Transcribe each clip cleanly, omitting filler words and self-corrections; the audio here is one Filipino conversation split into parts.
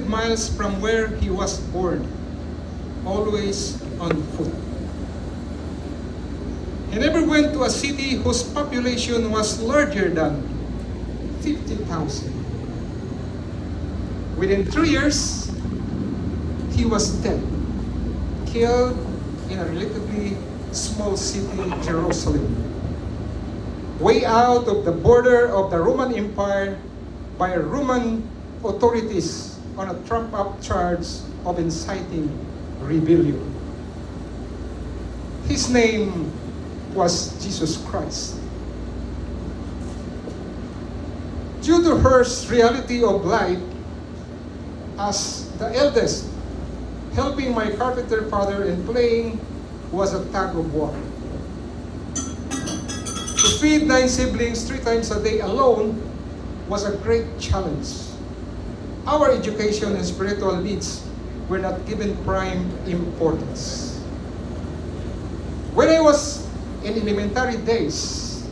miles from where he was born, always on foot. He never went to a city whose population was larger than 50,000. Within 3 years, he was dead, killed in a relatively small city, Jerusalem, way out of the border of the Roman Empire by Roman authorities on a trumped-up charge of inciting rebellion. His name was Jesus Christ. Due to her reality of life as the eldest, helping my carpenter father in playing was a tug of war. To feed 9 siblings 3 times a day alone was a great challenge. Our education and spiritual needs were not given prime importance. When I was in elementary days,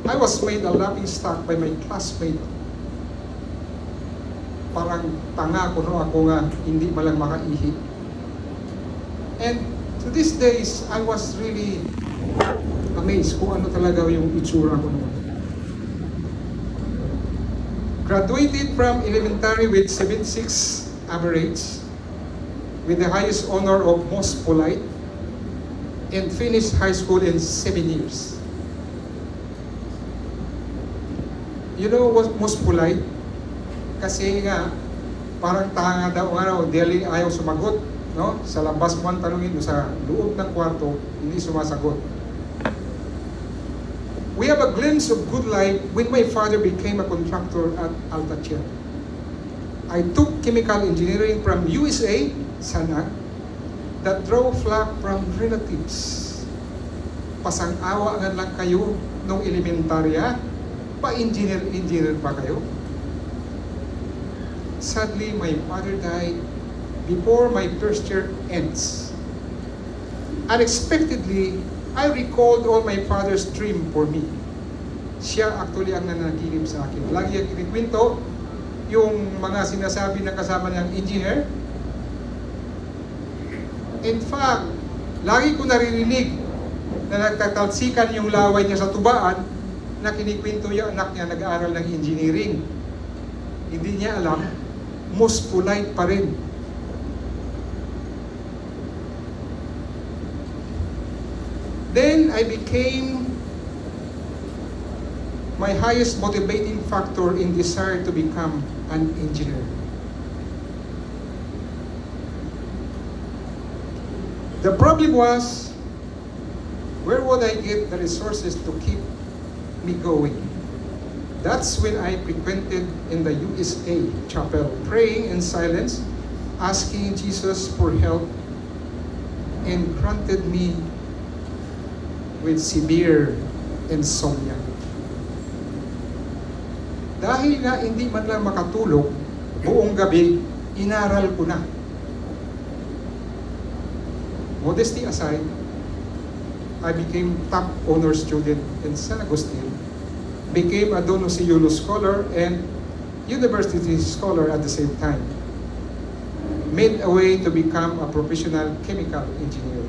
I was made a laughing stock by my classmate. Parang tanga ko no ako nga, hindi malang makaihi. And to these days, I was really amazed kung ano talaga yung itsura ko noon. Graduated from elementary with 7.6 average, with the highest honor of most polite, and finished high school in 7 years. You know what most polite? Kasi nga, parang tanga daw nga, dahil ayaw sumagot. No? Sa labas mo ang tanongin mo, sa loob ng kwarto, hindi sumasagot. We have a glimpse of good life when my father became a contractor at Altacher. I took chemical engineering from USA, Sana, that drove flock from relatives. Pasang-awa nga lang kayo nung elementarya, pa-engineer pa kayo. Sadly, my father died before my first year ends. Unexpectedly, I recalled all my father's dream for me. Siya actually ang nanaginip sa akin. Lagi ang kinikwento yung mga sinasabi ng kasama niyang engineer. In fact, lagi ko naririnig na nagtatalsikan yung laway niya sa tubaan na kinikwento yung anak niya nag-aaral ng engineering. Hindi niya alam, most polite pa rin. Then I became my highest motivating factor in desire to become an engineer. The problem was, where would I get the resources to keep me going? That's when I frequented in the USA chapel, praying in silence, asking Jesus for help, and granted me with severe insomnia. Dahil nga hindi man lang makatulog, buong gabi, inaral ko na. Modesty aside, I became top honor student in San Agustin, became a Don Osiolo scholar and university scholar at the same time, made a way to become a professional chemical engineer.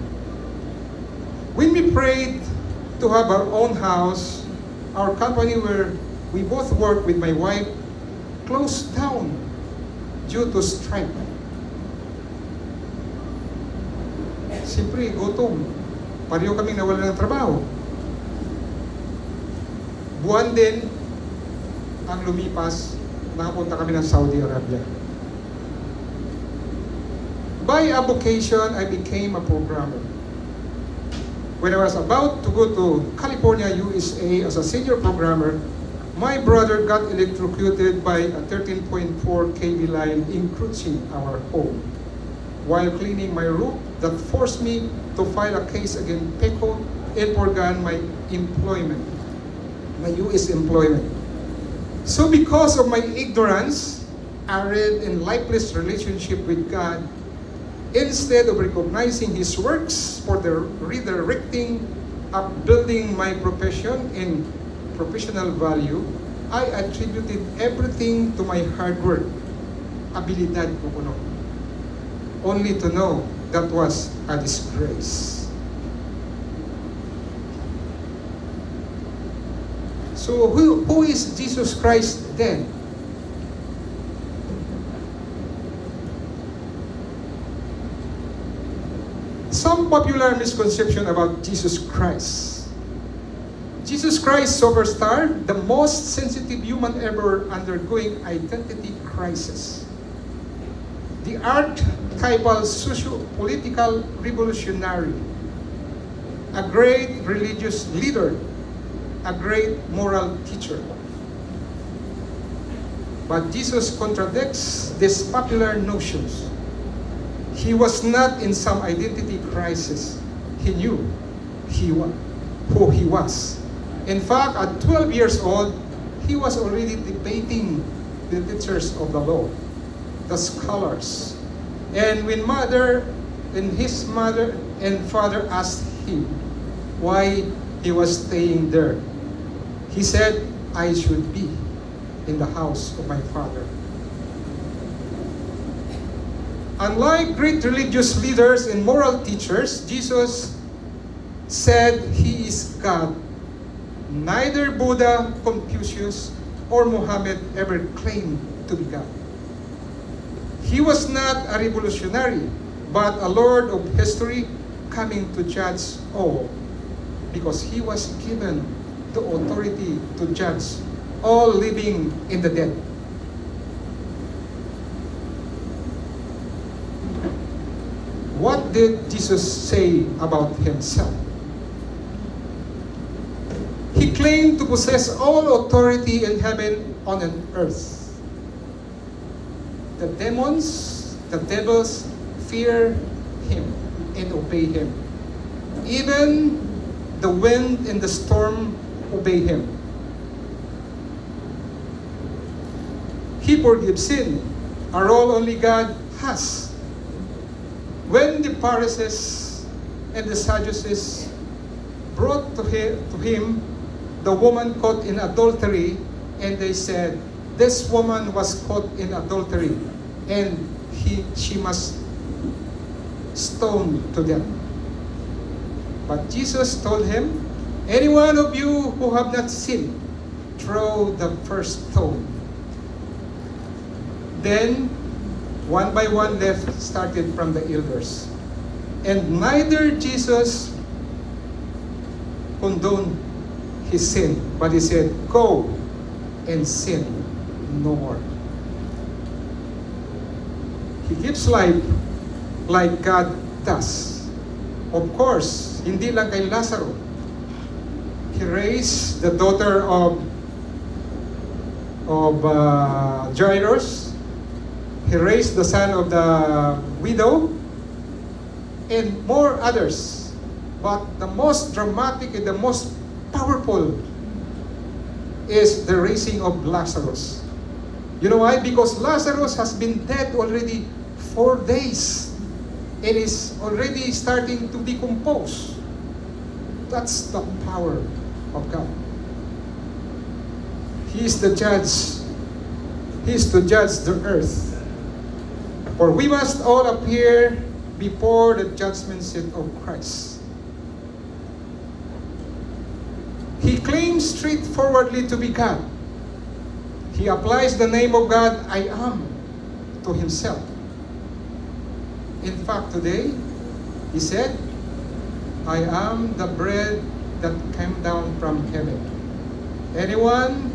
When we prayed to have our own house, our company where we both worked with my wife closed down due to strike. Siyempre, gutom. Pareho kaming nawala ng trabaho. Buwan din ang lumipas, nakapunta kami ng Saudi Arabia. By avocation, I became a programmer. When I was about to go to California, USA as a senior programmer, my brother got electrocuted by a 13.4 kV line encroaching our home while cleaning my roof that forced me to file a case against PECO and forgone my employment, my US employment. So because of my ignorance, arid and lifeless relationship with God, instead of recognizing His works for the redirecting, upbuilding my profession and professional value, I attributed everything to my hard work abilidad ko kuno. Only to know that was a disgrace. So who is Jesus Christ then? Some popular misconception about Jesus Christ. Jesus Christ superstar, the most sensitive human ever undergoing identity crisis. The archetypal socio-political revolutionary, a great religious leader, a great moral teacher. But Jesus contradicts these popular notions. He was not in some identity crisis. He knew who he was. In fact, at 12 years old, he was already debating the teachers of the law, the scholars. And when his mother and father asked him why he was staying there, he said, I should be in the house of my father. Unlike great religious leaders and moral teachers, Jesus said he is God. Neither Buddha, Confucius, or Muhammad ever claimed to be God. He was not a revolutionary, but a Lord of history coming to judge all, because he was given the authority to judge all living and the dead. What did Jesus say about himself? He claimed to possess all authority in heaven and on earth. The demons, the devils, fear him and obey him. Even the wind and the storm obey him. He forgives sin, a role only God has. When the Pharisees and the Sadducees brought to him the woman caught in adultery, and they said, this woman was caught in adultery, and she must stone to death. But Jesus told him, any one of you who have not sinned, throw the first stone. Then, one by one left started from the elders. And neither Jesus condoned his sin, but he said, go and sin no more. He gives life like God does. Of course, hindi lang kay Lazarus. He raised the daughter of Jairus. He raised the son of the widow, and more others. But the most dramatic and the most powerful is the raising of Lazarus. You know why? Because Lazarus has been dead already 4 days and is already starting to decompose. That's the power of God. He is the judge. He is to judge the earth. For we must all appear before the judgment seat of Christ. He claims straightforwardly to be God. He applies the name of God, I am, to himself. In fact, today, he said, I am the bread that came down from heaven. Anyone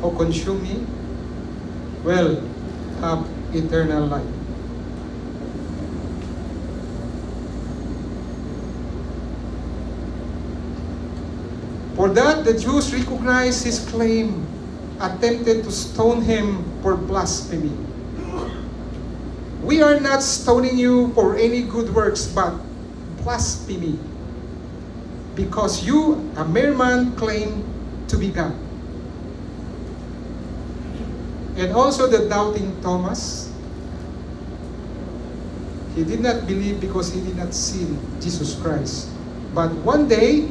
who consume me will have eternal life. For that, the Jews recognized his claim, attempted to stone him for blasphemy. We are not stoning you for any good works, but blasphemy, because you, a mere man, claim to be God. And also the doubting Thomas, he did not believe because he did not see Jesus Christ. But one day,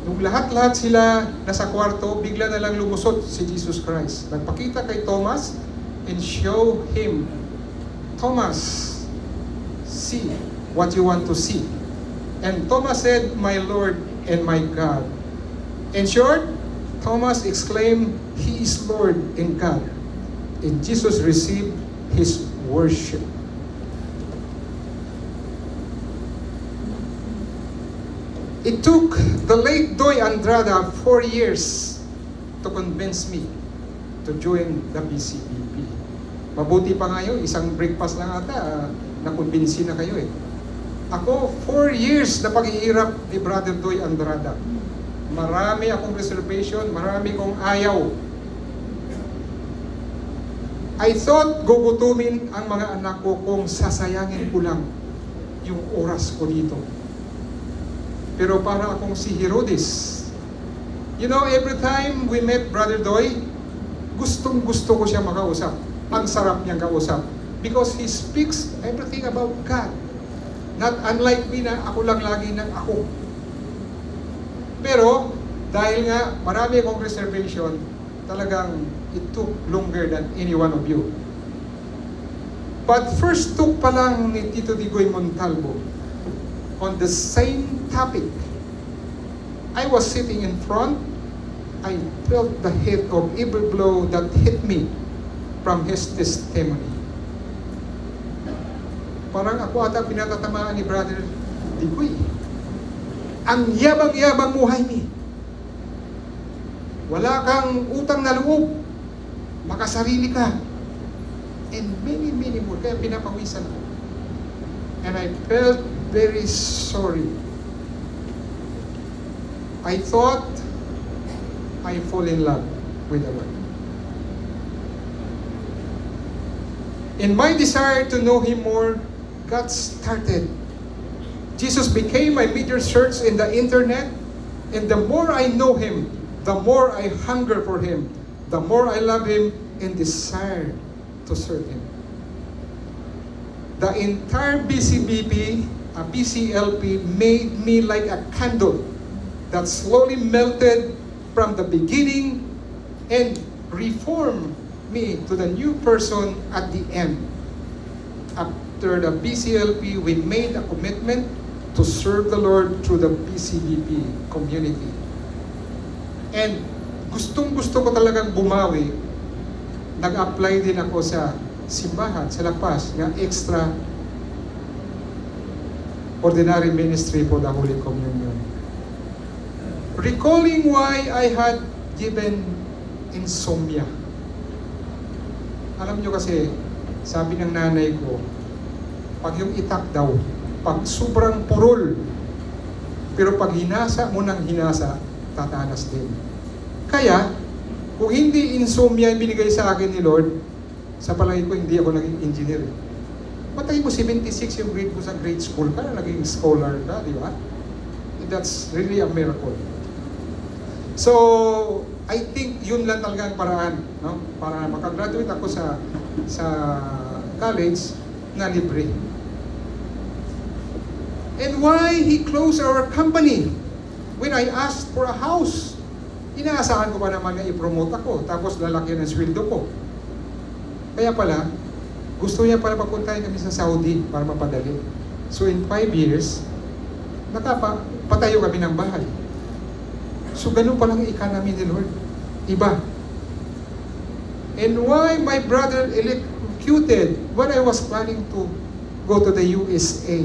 nung lahat-lahat sila nasa kwarto, bigla na lang lumusot si Jesus Christ. Nagpakita kay Thomas, and show him, Thomas, see what you want to see. And Thomas said, my Lord and my God. In short, Thomas exclaimed, He is Lord and God. And Jesus received his worship. It took the late Doy Andrada 4 years to convince me to join the BCBP. Mabuti pa ngayon, isang breakfast lang ata, nakumbinsi na kayo eh. Ako, 4 years na paghihirap ni Brother Doy Andrada. Marami akong reservation, marami kong ayaw. I thought gugutumin ang mga anak ko kung sasayangin ko lang yung oras ko dito. Pero para akong si Herodes. You know, every time we met Brother Doy, gustong-gusto ko siya makausap. Ang sarap niyang kausap. Because he speaks everything about God. Not unlike me na ako lang lagi ng ako. Pero, dahil nga marami akong reservation, talagang it took longer than any one of you. But first took pa lang ni Tito Digoy Montalvo on the same topic. I was sitting in front. I felt the hit of every blow that hit me from his testimony. Parang ako ata pinatatamaan ni Brother Digoy. Ang yabang-yabang mo, Jaime. Wala kang utang na loob. Makasarili ka. And many more. Kaya pinapawisan ako. And I felt very sorry. I thought I fall in love with the Lord. In my desire to know Him more, God started. Jesus became my major search in the internet, and the more I know Him, the more I hunger for Him, the more I love Him and desire to serve Him. The entire BCBP, BCLP made me like a candle that slowly melted from the beginning and reformed me to the new person at the end. After the BCLP, we made a commitment to serve the Lord through the BCBP community. And gustong-gusto ko talagang bumawi. Nag-apply din ako sa simbahan, sa La Paz, ng extra ordinary ministry for the Holy Communion. Recalling why I had given insomnia. Alam nyo kasi, sabi ng nanay ko, pag yung itak daw, pag sobrang purol, pero pag hinasa mo ng hinasa, tatalas din. Kaya, kung hindi insomnia yung binigay sa akin ni Lord, sa palagay ko hindi ako naging engineer. Matay mo 76 yung grade ko sa grade school ka, naging scholar ka, di ba? That's really a miracle. So, I think yun lang talaga ang paraan, no? Para makagraduate ako sa college na libre. And why He closed our company? When I asked for a house, inaasahan ko pa naman na i-promote ako, tapos lalaki ng sweldo ko. Kaya pala, gusto niya pala papuntahin kami sa Saudi para mapadali. So in 5 years, patayo kami ng bahay. So ganun palang economy ni Lord. Iba. And why my brother electrocuted when I was planning to go to the USA?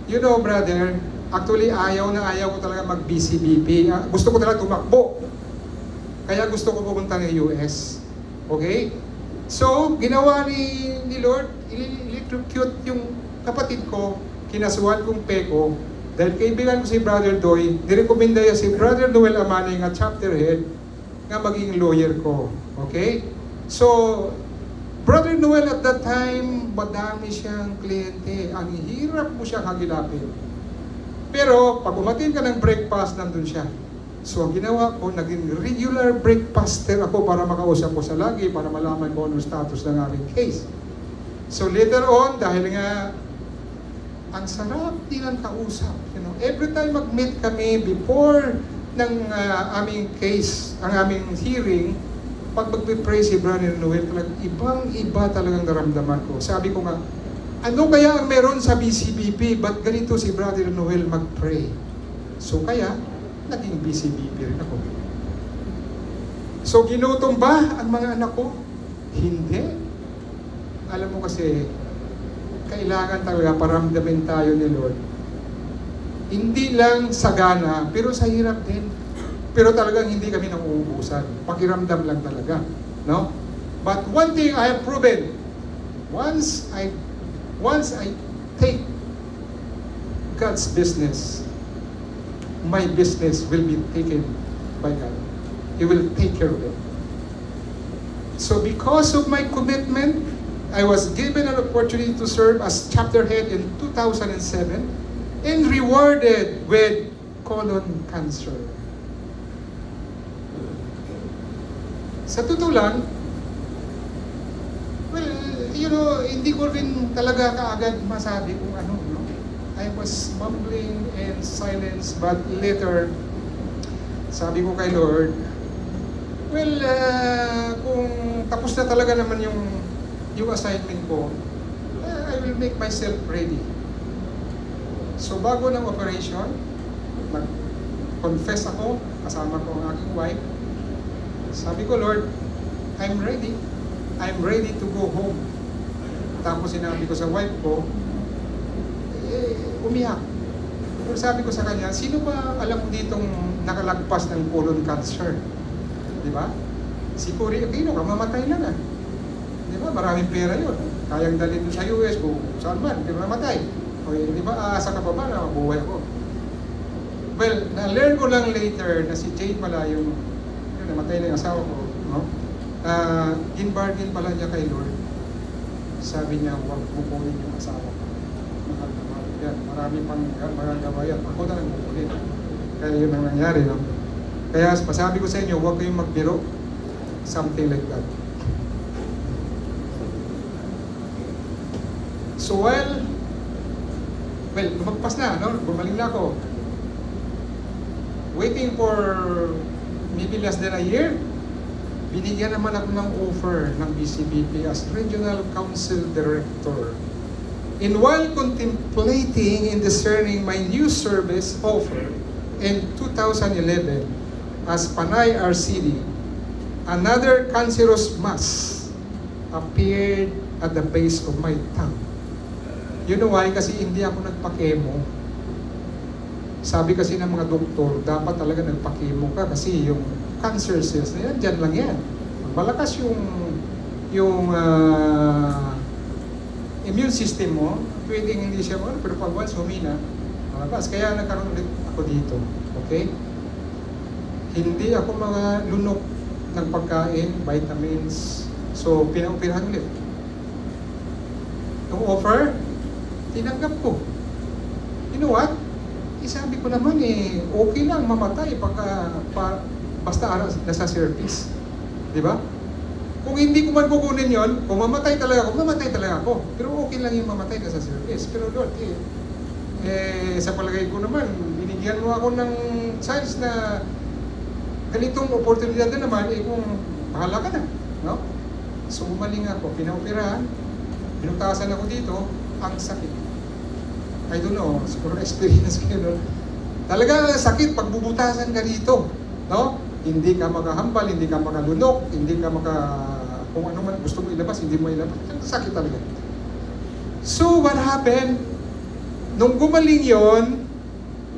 You know, brother, actually ayaw ko talaga mag-BCBP. Gusto ko talaga tumakbo. Kaya gusto ko pumunta ng US. Okay? So, ginawa ni Lord, electrocute yung kapatid ko, kinasuhan kong peko, dahil kaibigan ko si Brother Doy, nirekomenda niya si Brother Noel Amanay nga chapter head, nga maging lawyer ko. Okay? So, Brother Noel at that time, madami siyang kliyente. Ang hirap mo siyang hagilapin. Pero, pag umatin ka ng breakfast, nandun siya. So, ang ginawa ko, naging regular breakfaster ako para makausap ko sa lagi, para malaman ko anong status ng aking case. So, later on, dahil nga, ang sarap din ang kausap. You know, every time mag-meet kami before ng aming case, ang aming hearing, pag magpipray si Brother Noel, talagang ibang-iba talagang naramdaman ko. Sabi ko nga, ano kaya ang meron sa BCBP? Ba't ganito si Brother Noel mag-pray? So kaya, naging BCBP rin ako. So ginutom ba ang mga anak ko? Hindi. Alam mo kasi, kailangan talaga paramdamin tayo ni Lord. Hindi lang sagana, pero sa hirap din. Pero talagang hindi kami nauubusan. Pakiramdam lang talaga. No? But one thing I have proven, once I take God's business, my business will be taken by God. He will take care of it. So because of my commitment, I was given an opportunity to serve as chapter head in 2007 and rewarded with colon cancer. Sa totoo lang, well, hindi ko rin talaga kaagad masabi kung ano, no? I was mumbling in silence, but later, sabi ko kay Lord, well, kung tapos na talaga naman yung assignment ko, I will make myself ready. So bago ng operation, nag-confess ako, kasama ko ang aking wife. Sabi ko, Lord, I'm ready. I'm ready to go home. Tapos sinabi ko sa wife ko, umiyak. Pero sabi ko sa kanya, sino ba alam mo ditong nakalagpas ng colon cancer? Di ba? Si Cory Aquino, kamamatay lang ah. Di ba? Maraming pera yun. Kayang dalhin sa US, saan man, di ba mamatay? O di ba, aasa ka pa ba na mabuhay ako? Well, na-learn ko lang later na si Jane pala yung namatay na yung asawa ko, no? In-bargain pala niya kay Lord. Sabi niya, huwag kukunin yung asawa ko. Mahal na mahal yan. Marami pang magagawa yan. Ako na lang kukunin. Kaya yun ang nangyari, no? Kaya masabi ko sa inyo, huwag kayong magbiro. Something like that. So well, lumagpas na, no? Gumaling na ako. Waiting for maybe less than a year, binigyan naman ako ng offer ng BCBP as Regional Council Director. And while contemplating and discerning my new service offer in 2011 as Panay RCD, another cancerous mass appeared at the base of my tongue. You know why? Kasi hindi ako nagpa-chemo. Sabi kasi ng mga doktor, dapat talaga nagpa-chemo ka kasi yung cancer cells na yan, dyan lang yan. Malakas yung immune system mo, pwedeng hindi siya pero pag once humina, malakas. Kaya nagkaroon ulit ako dito. Okay? Hindi ako mga lunok ng pagkain, vitamins. So, pinaoperahan ulit. Yung offer, tinanggap ko. You know what? Sabi ko naman okay lang mamatay basta nasa service. Di ba? Kung hindi ko man kukunin yon, kung mamatay talaga ako. Pero okay lang yung mamatay nasa service. Pero Lord, sa palagay ko naman, binigyan mo ako ng chance na ganitong oportunidad na naman, kung bahala ka na. No? So umaling ako, pinaoperahan, pinutasan ako dito, ang sakit. I don't know, siguro experience kayo nun. Talaga sakit pag bubutasan ka dito. No? Hindi ka makahambal, hindi ka makalunok, hindi ka kung ano man gusto mo ilabas, hindi mo ilabas. Sakit talaga. So what happened? Nung gumaling yon,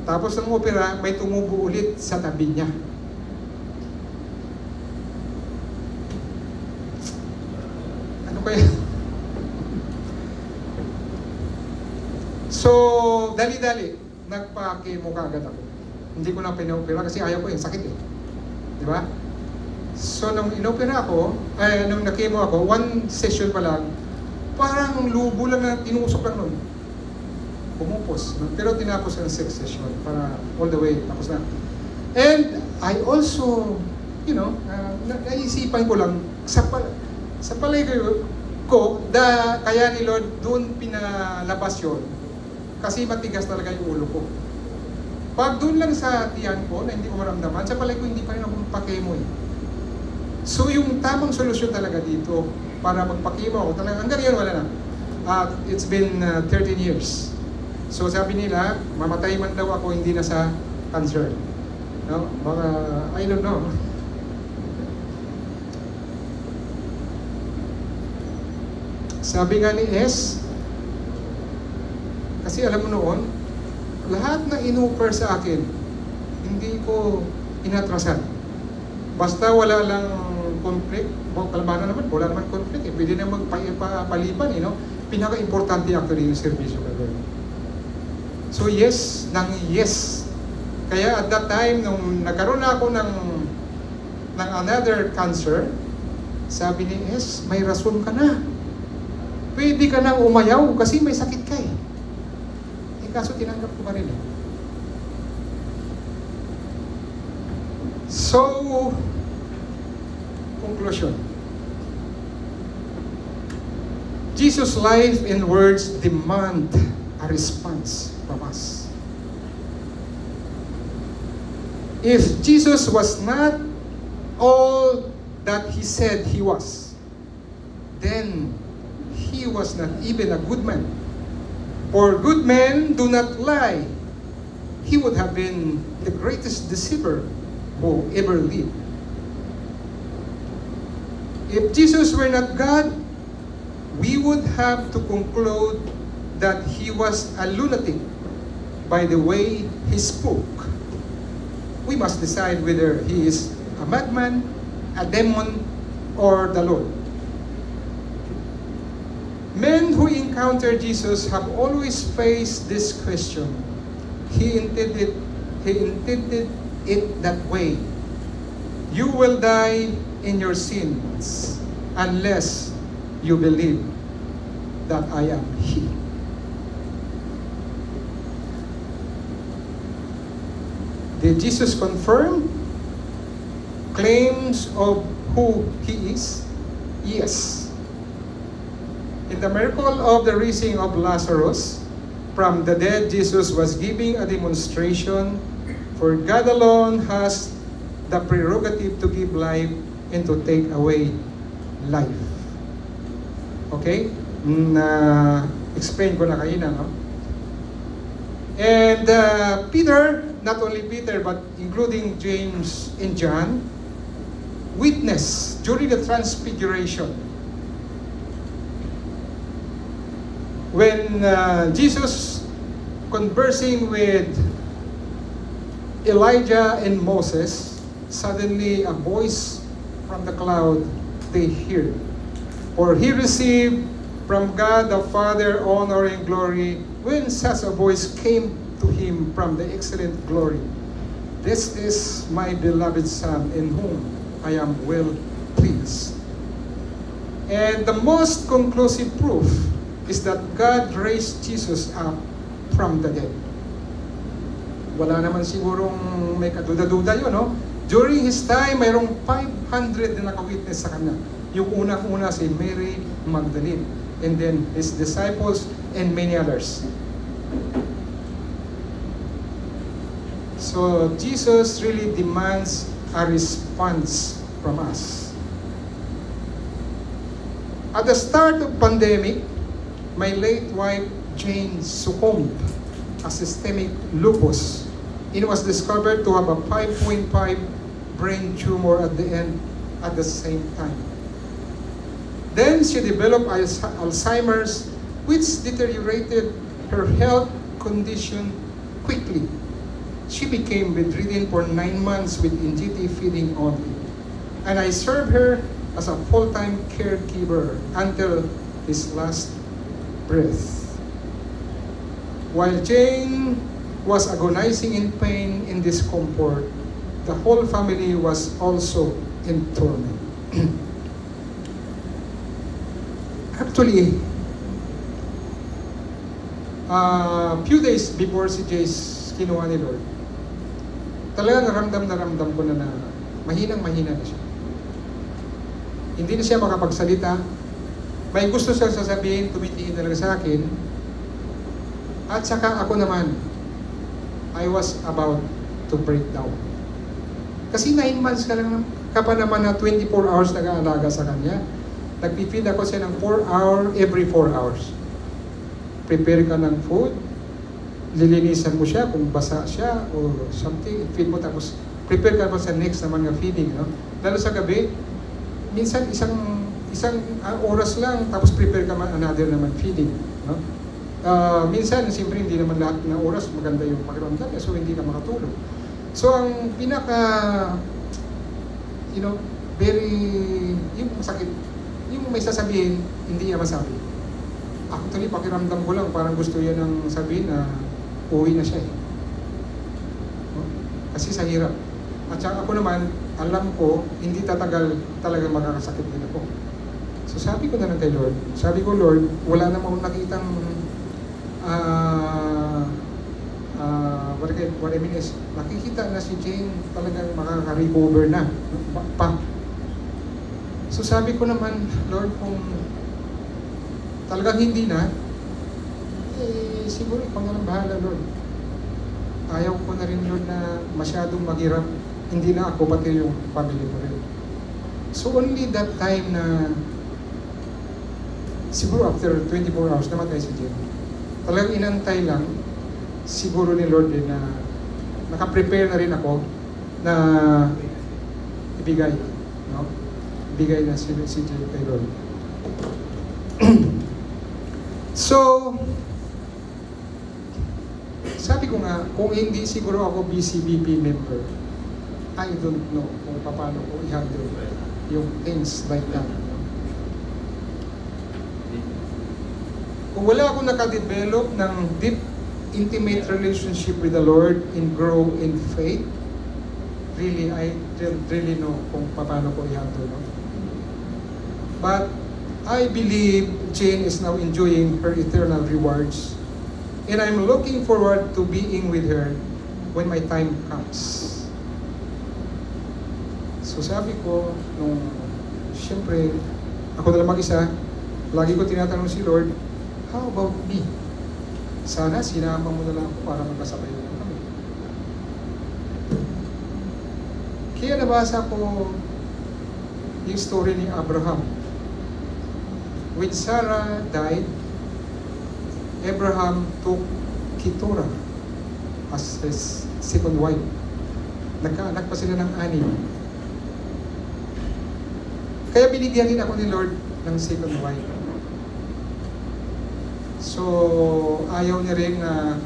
tapos ng opera, may tumubo ulit sa tabi niya. Ano kaya? So, dali-dali, nagpa-chemo kaagad ako. Hindi ko na pinaopera kasi ayaw ko sakit eh. Di ba? So, nung inopera ako, nung na-chemo ako, one session pa lang, parang lubo lang na tinusok lang nun. Pumupos. Pero tinapos ng 6 session para all the way, tapos na. And I also, naisipan ko lang, sa palay ko, kaya ni Lord, doon pinalabas yun. Kasi matigas talaga yung ulo ko. Pag doon lang sa tiyan ko, na hindi ko maramdaman, sa palay ko hindi pa rin ako pa-chemo eh. So yung tamang solusyon talaga dito para magpakimo ako talaga, hanggang ngayon wala na. It's been 13 years. So sabi nila, mamatay man daw ako hindi na sa cancer. No? Mga, I don't know. Sabi nga ni S, kasi alam mo noon, lahat na in-offer sa akin, hindi ko inatrasan. Basta wala lang conflict, kalmanan naman, wala naman conflict, pwede na magpalipan, Pinaka-importante actually yung servisyo ka doon. So yes, nang yes. Kaya at that time, nung nagkaroon na ako ng another cancer, sabi ni S, may rason ka na. Pwede ka nang umayaw kasi may sakit ka eh. Kaso tinanggap ko pa rin eh. So, conclusion. Jesus' life and words demand a response from us. If Jesus was not all that he said he was, then he was not even a good man. For good men do not lie. He would have been the greatest deceiver who ever lived. If Jesus were not God, we would have to conclude that he was a lunatic by the way he spoke. We must decide whether he is a madman, a demon, or the Lord. Men who encounter Jesus have always faced this question. He intended it that way. You will die in your sins unless you believe that I am He. Did Jesus confirm claims of who He is? Yes. In the miracle of the raising of Lazarus from the dead, Jesus was giving a demonstration, for God alone has the prerogative to give life and to take away life. Okay? Explain ko na kayo na, no? And Peter, not only Peter, but including James and John, witnessed during the transfiguration. When Jesus conversing with Elijah and Moses, suddenly a voice from the cloud they hear. For he received from God the Father honor and glory when such a voice came to him from the excellent glory. This is my beloved Son in whom I am well pleased. And the most conclusive proof is that God raised Jesus up from the dead. Wala naman sigurong may kaduda-duda yun, no? During his time, mayroong 500 na nakawitness sa kanya. Yung unang-una si Mary Magdalene, and then his disciples and many others. So Jesus really demands a response from us. At the start of pandemic, my late wife Jane succumbed a systemic lupus. It was discovered to have a 5.5 brain tumor at the same time. Then she developed Alzheimer's, which deteriorated her health condition quickly. She became bedridden for 9 months with NGT feeding only. And I served her as a full-time caregiver until his last breath. While Jane was agonizing in pain and discomfort, the whole family was also in torment. Actually, a few days before si Jace kinuha ni Lord, talaga naramdam ko na mahinang-mahina na siya. Hindi na siya makapagsalita. May gusto siyang sasabihin, tumitingin talaga sa akin. At saka ako naman, I was about to break down. Kasi 9 months ka ka pa naman na 24 hours nag-aalaga sa kanya. Nagpipid ako siya ng 4 hour every 4 hours. Prepare ka ng food, lilinisan mo siya kung basa siya or something, feed mo tapos prepare ka pa sa next naman nga feeding. No? Lalo sa gabi, minsan isang oras lang tapos prepare ka man another naman feeding. No? Minsan, siyempre hindi naman lahat ng oras maganda yung pakiramdam so hindi ka makatulog. So ang pinaka, very, yung sakit, yung may sasabihin, hindi niya masabi. Actually, pakiramdam ko lang, parang gusto yan ng sabihin na uwi na siya eh. No? Kasi sa hirap. At saka ako naman, alam ko, hindi tatagal talaga makakasakit din ako. So sabi ko na lang kay Lord, sabi ko, Lord, wala namang nakitang what I mean is, nakikita na si Jane talagang makaka-recover na. So sabi ko naman, Lord, kung talagang hindi na, siguro ikaw na lang bahala, Lord. Ayaw ko na rin, Lord, na masyadong maghirap. Hindi na ako, pati yung family ko rin. So only that time na, siguro after 24 hours, namatay si Jane. Talagang inantay lang, siguro ni Lord din na nakaprepare na rin ako na ibigay. No? Ibigay na si Jane kay Lord. So, sabi ko nga, kung hindi siguro ako BCBP member, I don't know kung paano ko i-handle yung things like that. Kung wala akong nakadevelop ng deep, intimate relationship with the Lord and grow in faith, really, I don't really know kung paano ko i-handle. No? But I believe Jane is now enjoying her eternal rewards. And I'm looking forward to being with her when my time comes. So sabi ko, siyempre, ako na lang mag-isa, lagi ko tinatanong si Lord, how about me? Sana sinama mo na lang ako para magkasabay na kami. Kaya nabasa ko yung story ni Abraham. When Sarah died, Abraham took Keturah as his second wife. Nagkaanak pa sila ng 6. Kaya binigyan din ako ni Lord ng second wife. So, ayaw niya rin na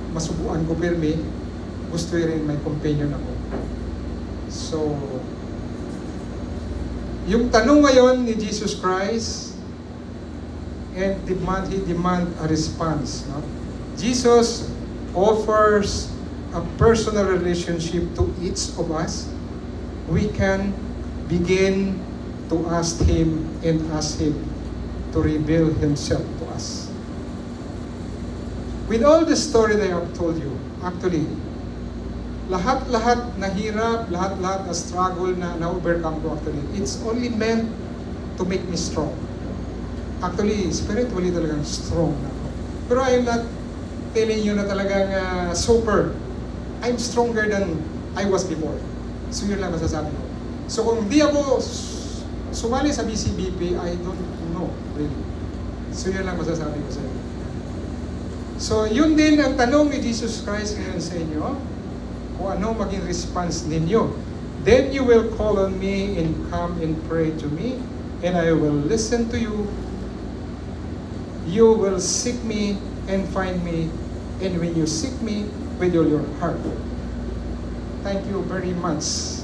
masubuan ko pirmi. Gusto niya rin may companion ako. So, yung tanong ngayon ni Jesus Christ, and he demand a response. No? Jesus offers a personal relationship to each of us. We can begin to ask Him and ask Him to reveal Himself to us. With all the story that I have told you, actually, lahat-lahat na hirap, lahat-lahat na struggle na na-overcome ko actually, it's only meant to make me strong. Actually, spiritually talagang strong na ako. Pero I'm not telling you na talagang super. I'm stronger than I was before. So yun lang masasabi ko. So kung di ako sumali sa BCBP, I don't know really. So yun lang masasabi ko sa inyo. So yun din ang tanong ni Jesus Christ ngayon sa inyo, kung ano maging response ninyo. Then you will call on me and come and pray to me, and I will listen to you. You will seek me and find me, and when you seek me with all your heart. Thank you very much.